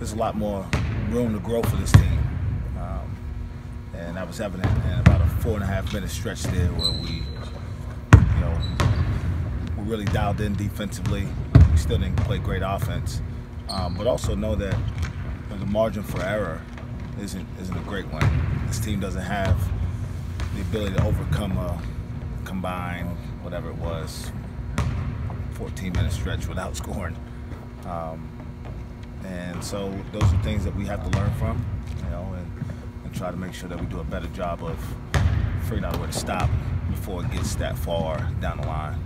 there's a lot more room to grow for this team. And that was evident in about a 4.5-minute stretch there where we really dialed in defensively. We still didn't play great offense, but also know that the margin for error isn't a great one. This team doesn't have the ability to overcome a combined, whatever it was, 14-minute stretch without scoring. And so those are things that we have to learn from, and try to make sure that we do a better job of figuring out where to stop before it gets that far down the line.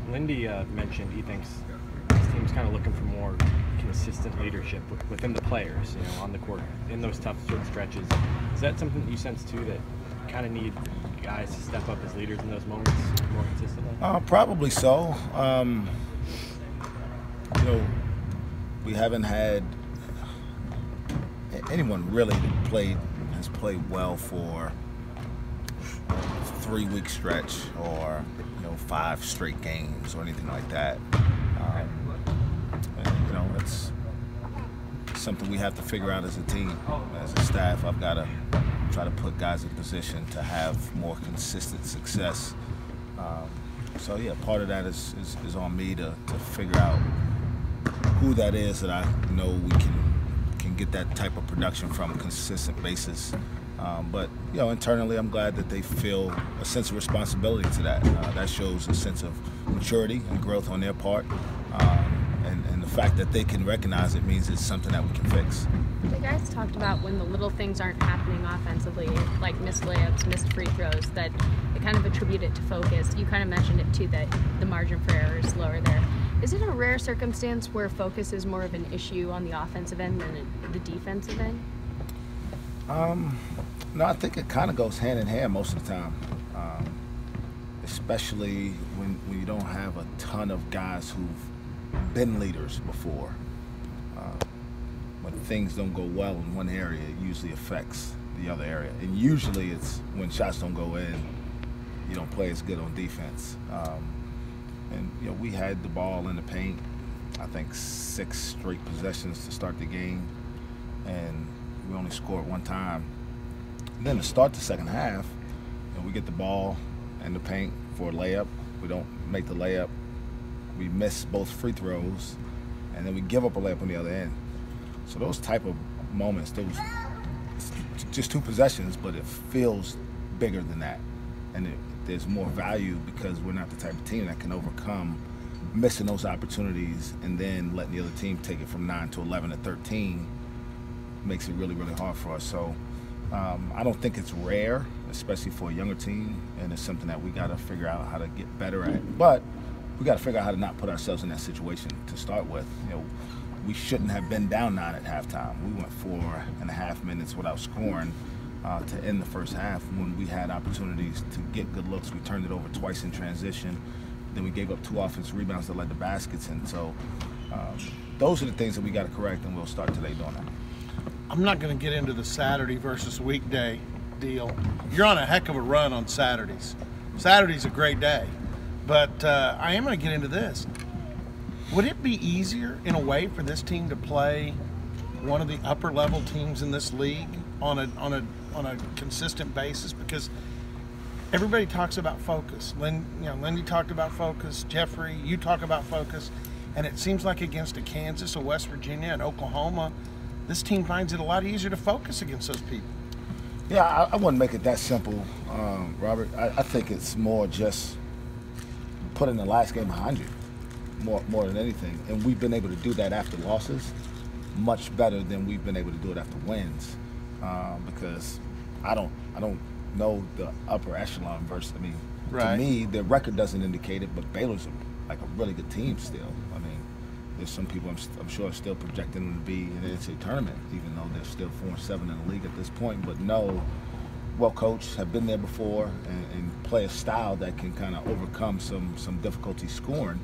Lindy mentioned he thinks this team's kind of looking for more consistent leadership within the players, on the court in those tough stretches. Is that something that you sense too, that you kind of need guys to step up as leaders in those moments more consistently? Probably so. We haven't had anyone really that has played well for a 3-week stretch or 5 straight games or anything like that. It's something we have to figure out as a team, as a staff. I've got to try to put guys in position to have more consistent success. So yeah, part of that is on me to figure out who that is that I know we can get that type of production from a consistent basis. But internally, I'm glad that they feel a sense of responsibility to that. That shows a sense of maturity and growth on their part, and the fact that they can recognize it means it's something that we can fix. The guys talked about when the little things aren't happening offensively, like missed layups, missed free throws, that they kind of attribute it to focus. You kind of mentioned it too, that the margin for error is lower there. Is it a rare circumstance where focus is more of an issue on the offensive end than the defensive end? No, I think it kind of goes hand in hand most of the time, especially when you don't have a ton of guys who've been leaders before. When things don't go well in one area, it usually affects the other area. And usually it's when shots don't go in, you don't play as good on defense. And we had the ball in the paint, I think 6 straight possessions to start the game, and we only scored 1 time. And then to start the second half, we get the ball in the paint for a layup. We don't make the layup. We miss both free throws, and then we give up a layup on the other end. So those type of moments, it's just 2 possessions, but it feels bigger than that. And there's more value because we're not the type of team that can overcome missing those opportunities and then letting the other team take it from 9 to 11 to 13 makes it really, really hard for us. So I don't think it's rare, especially for a younger team, and it's something that we got to figure out how to get better at. But we got to figure out how to not put ourselves in that situation to start with. We shouldn't have been down 9 at halftime. We went 4.5 minutes without scoring to end the first half when we had opportunities to get good looks. We turned it over twice in transition. Then we gave up 2 offensive rebounds that led to baskets. And so those are the things that we got to correct, and we'll start today doing that. I'm not going to get into the Saturday versus weekday deal. You're on a heck of a run on Saturdays. Saturday's a great day. But I am going to get into this. Would it be easier, in a way, for this team to play one of the upper-level teams in this league on a consistent basis? Because everybody talks about focus. Lindy talked about focus. Jeffrey, you talk about focus. And it seems like against a Kansas, a West Virginia, and Oklahoma, this team finds it a lot easier to focus against those people. Yeah, I wouldn't make it that simple, Robert. I think it's more just putting the last game behind you, more than anything. And we've been able to do that after losses much better than we've been able to do it after wins, because I don't know the upper echelon versus. I mean, to me, their record doesn't indicate it, but Baylor's like a really good team still. I mean, there's some people I'm sure are still projecting them to be in the NCAA tournament, even though they're still 4-7 in the league at this point. But no, well coached, have been there before, and play a style that can kind of overcome some difficulty scoring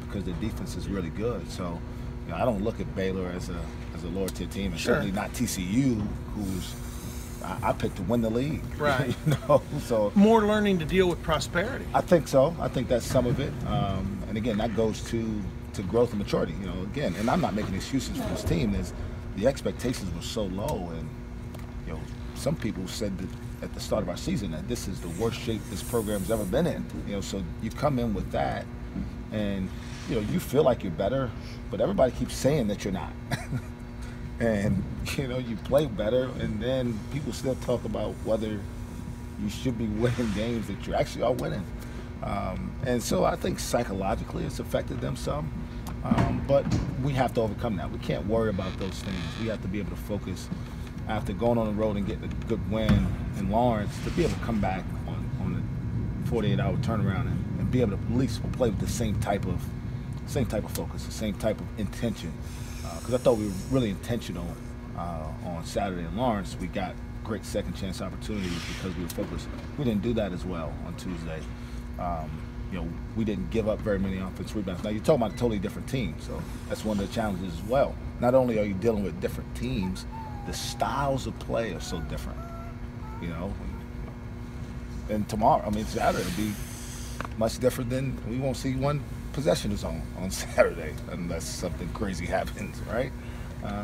because their defense is really good. So I don't look at Baylor as a lower tier team, and certainly not TCU, who's I picked to win the league. Right. You know, so More learning to deal with prosperity. I think so. I think that's some of it. And again, that goes to growth and maturity. You know, again, and I'm not making excuses for this team. The expectations were so low, and you know, some people said that at the start of our season that this is the worst shape this program's ever been in. You know, so you come in with that, and you know, you feel like you're better, but everybody keeps saying that you're not. And you know, you play better, and then people still talk about whether you should be winning games that you actually are winning. And so I think psychologically it's affected them some, but we have to overcome that. We can't worry about those things. We have to be able to focus after going on the road and getting a good win in Lawrence, to be able to come back on a 48-hour turnaround and be able to at least play with the same type of focus, the same type of intention. Because I thought we were really intentional on Saturday in Lawrence. We got great second chance opportunities because we were focused. We didn't do that as well on Tuesday. You know, we didn't give up very many offensive rebounds. Now, you're talking about a totally different team, so that's one of the challenges as well. Not only are you dealing with different teams, the styles of play are so different, you know. And tomorrow, I mean, Saturday will be much different than, we won't see one possession zone on Saturday unless something crazy happens, right?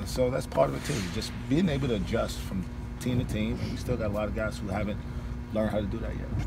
So that's part of it too, just being able to adjust from team to team. And we still got a lot of guys who haven't learned how to do that yet.